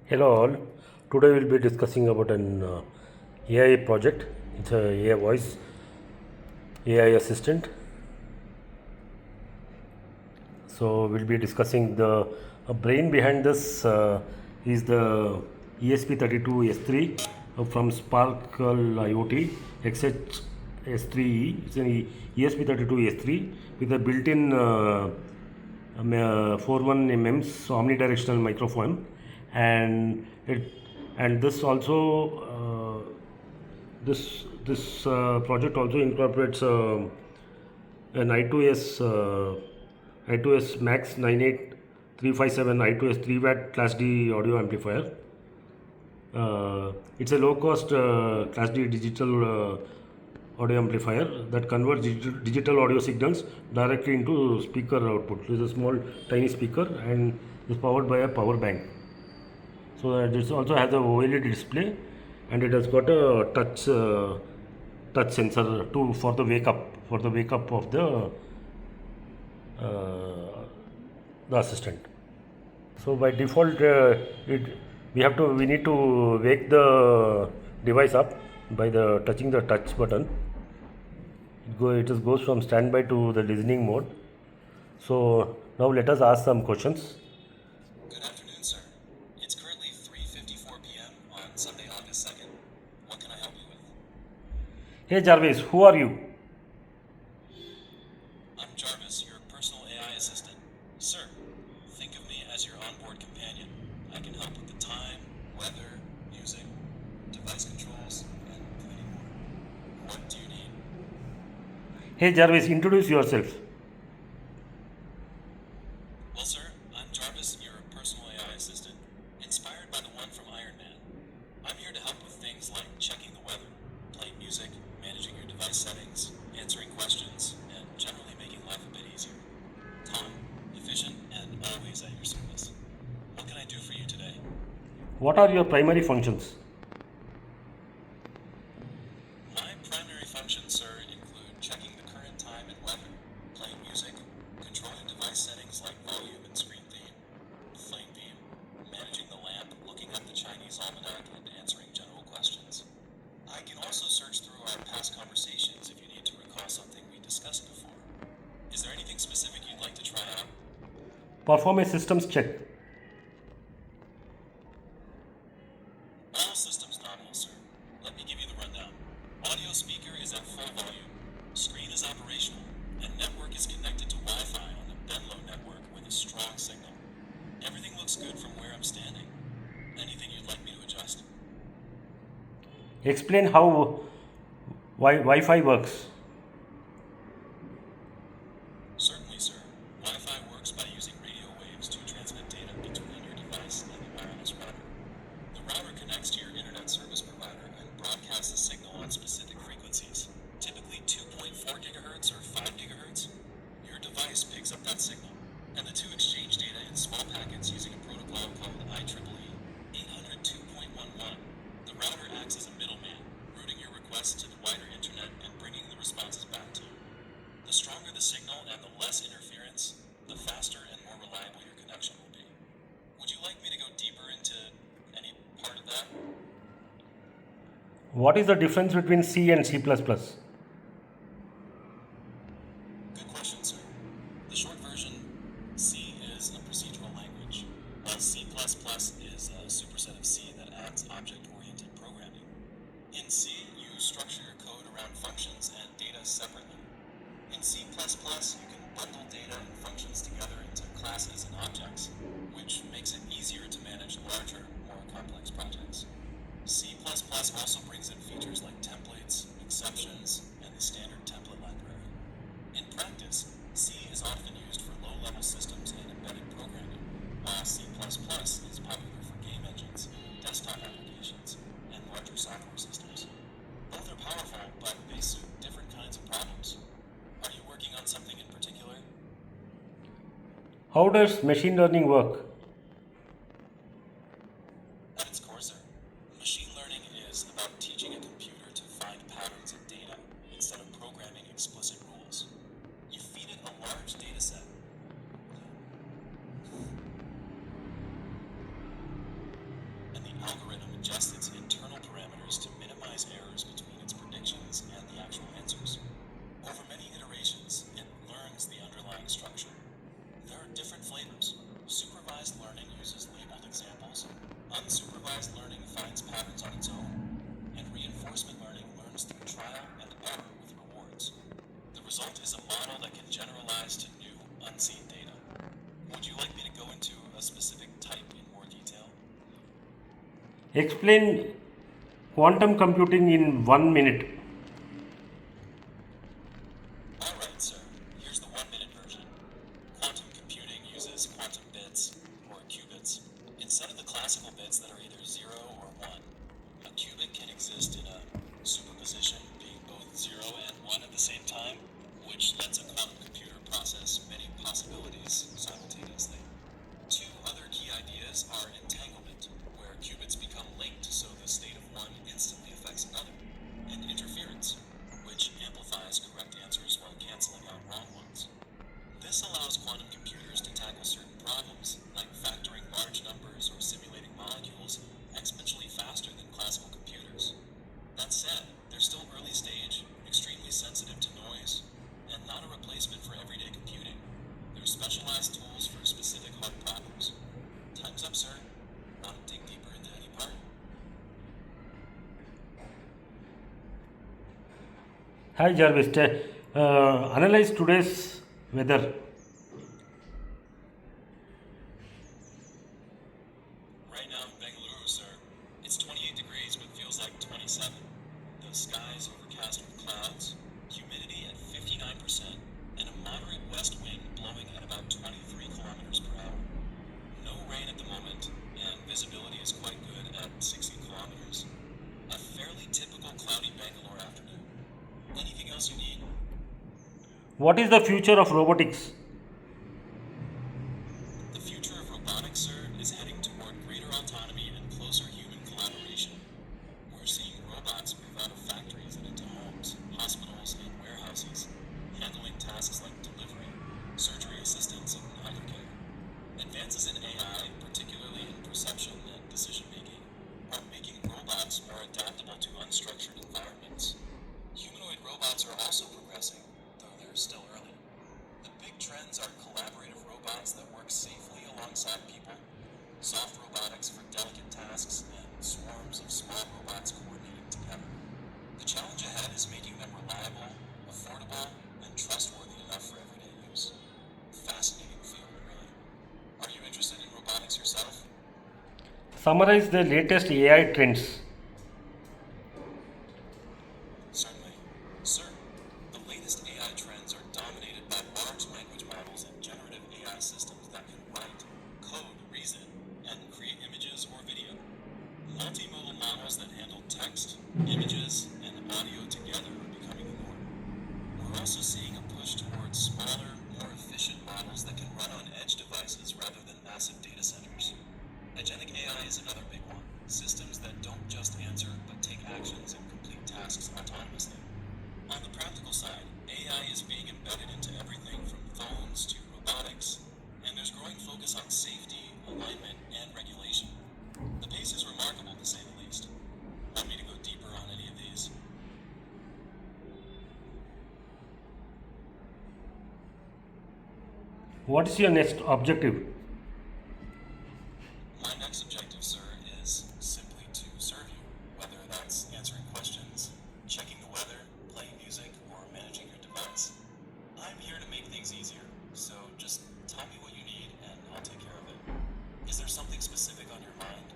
Hello all. Today we'll be discussing about an AI project. It's a AI voice AI assistant. So we'll be discussing the brain behind this is the ESP32-S3 from Sparkle IoT XH-S3E. It's an ESP32-S3 with a built-in 41 mm's omnidirectional microphone, and it and this also this project also incorporates an I2S I2S MAX98357 I2S 3-watt Class D audio amplifier. It's a low-cost Class D digital audio amplifier that converts digital audio signals directly into speaker output. It's a small, tiny speaker and is powered by a power bank. So this also has a OLED display, and it has got a touch sensor to for the wake up of the assistant. So by default, we need to wake the device up by the touching the touch button. It just goes from standby to the listening mode. So now let us ask some questions. Good afternoon, sir. It's currently 3:54 p.m. on Sunday, August 2nd. What can I help you with? Hey Jarvis, who are you? I'm Jarvis, your personal AI assistant. Sir, think of me as your onboard companion. I can help with the time, weather, music, device controls, and plenty more. What do you need? Hey Jarvis, introduce yourself. Well, sir, I'm Jarvis, your personal AI assistant, inspired by the one from Iron Man. I'm here to help with things like checking the weather, playing music, managing your device settings, answering questions, and generally making life a bit easier. Calm, efficient, and always at your service. What can I do for you today? What are your primary functions? My primary functions, sir, include checking the current time and weather, playing music, controlling device settings like volume and screen theme, flame theme, managing the lamp, looking up the Chinese almanac, and answering general questions. I can also search through our past conversations if you need to recall something we discussed before. Is there anything specific you'd like to try out? Perform a systems check. All systems nominal, sir. Let me give you the rundown. Audio speaker is at full volume. Screen is operational, and network is connected to Wi-Fi on the Benlo network with a strong signal. Everything looks good from where I'm standing. Anything you'd like me to adjust? Explain how Wi-Fi works. Certainly, sir. Wi-Fi works by using radio waves to transmit data between your device and the wireless router. The router connects to your internet service provider and broadcasts the signal on specific frequencies, typically 2.4 gigahertz or 5 gigahertz. Your device picks up that signal, and the two exchange data in small packets using a protocol called IEEE 802.11. The router acts as a middleman, routing your requests to the wider internet and bringing the responses back to you. The stronger the signal and the less interference, the faster and more reliable your connection will be. Would you like me to go deeper into any part of that? What is the difference between C and C++? Good question, sir. The short version, C is a procedural language, while C++ is a superset of C that adds object-oriented programming. In C, you structure your code around functions and data separately. In C++, you can bundle data and functions together into classes and objects, which makes it easier to manage larger, more complex projects. C++ also brings in features like templates, exceptions, and the standard template library. In practice, C is often used for low-level systems and embedded programming, while C++ is popular for game engines, desktop applications, and larger software systems. Both are powerful, but they suit different kinds of problems. Are you working on something in particular? How does machine learning work? At its core, sir, machine learning is about teaching a computer to find patterns in data instead of programming explicit rules. You feed it a large data set. adjust its internal parameters to minimize errors between its predictions and the actual answers. Over many iterations, it learns the underlying structure. There are different flavors. Supervised learning uses labeled examples, unsupervised learning finds patterns on its own, and reinforcement learning learns through trial and error with rewards. The result is a model that can generalize to new, unseen data. Would you like me to go into a specific type in more detail? Explain quantum computing in 1 minute. Alright, sir. Here's the 1-minute version. Quantum computing uses quantum bits, or qubits. Instead of the classical bits that are either 0 or 1, a qubit can exist in a superposition, being both 0 and 1 at the same time, which lets a quantum computer process many possibilities simultaneously. Two other key ideas are entanglement, where qubits become linked so the state of one instantly affects another, and interference, which amplifies correct answers while canceling out wrong ones. This allows quantum computers to tackle certain problems, like factoring large numbers or simulating molecules, exponentially faster than classical computers. That said, they're still early stage, extremely sensitive to noise, and not a replacement for everyday computing. They're specialized tools for specific hard problems. Time's up, sir. Want to dig deeper into any part? Hi Jarvis, analyze today's weather. Right now in Bengaluru, sir, it's 28 degrees but feels like 27. The sky's overcast with clouds, humidity at 59%, and a moderate west wind blowing at about 23 kilometers per hour. No rain at the moment, and visibility is quite good at 60 kilometers. A fairly typical cloudy Bangalore afternoon. Anything else you need? What is the future of robotics? The future of robotics, sir, is heading toward greater autonomy and closer human collaboration. We're seeing robots move out of factories and into homes, hospitals, and warehouses, handling tasks like delivery, surgery assistance, and other care. Advances in AI, particularly in perception and decision-making, are making robots more adaptable to unstructured environments. Humanoid robots are also progressing, though they're still early. The big trends are collaborative robots that work safely alongside people, soft robotics for delicate tasks, and swarms of small robots coordinating together. The challenge ahead is making them reliable, affordable, and trustworthy enough for everyday use. Fascinating field, really. Are you interested in robotics yourself? Summarize the latest AI trends. Certainly. Sir, the latest AI trends are dominated by large language models and generative AI systems that can write, code, reason, and create images or video. Multimodal models that handle text, images, and audio together are becoming the norm. We're also seeing a push towards smaller, more efficient models that can run on edge devices rather than massive data centers. Agentic AI is another big one. Systems that don't just answer, but take actions and complete tasks autonomously. On the practical side, AI is being embedded into everything from phones to robotics, and there's growing focus on safety, alignment, and regulation. The pace is remarkable, to say the least. Want me to go deeper on any of these? What is your next objective? My next objective, sir, is simply to serve you, whether that's answering questions, checking the weather, playing music, or managing your device. I'm here to make things easier, so just tell me what you need and I'll take care of it. Is there something specific on your mind?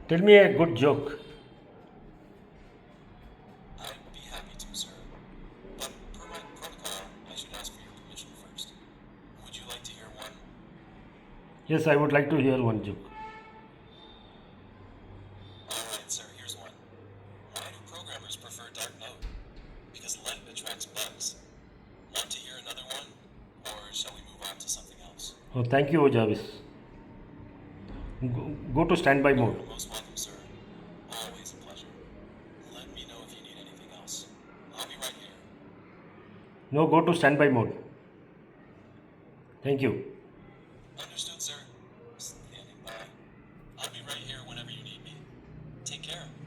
Tell me a good joke. I'd be happy to, sir. But per my protocol, I should ask for your permission first. Would you like to hear one? Yes, I would like to hear one joke. Alright, sir, here's one. Why do programmers prefer dark mode? Because light attracts bugs. Want to hear another one? Or shall we move on to something else? Oh, thank you, Jarvis. Go to standby mode. You're most welcome, sir. Always a pleasure. Let me know if you need anything else. I'll be right here. No, go to standby mode. Thank you. Understood, sir. Standing by. I'll be right here whenever you need me. Take care.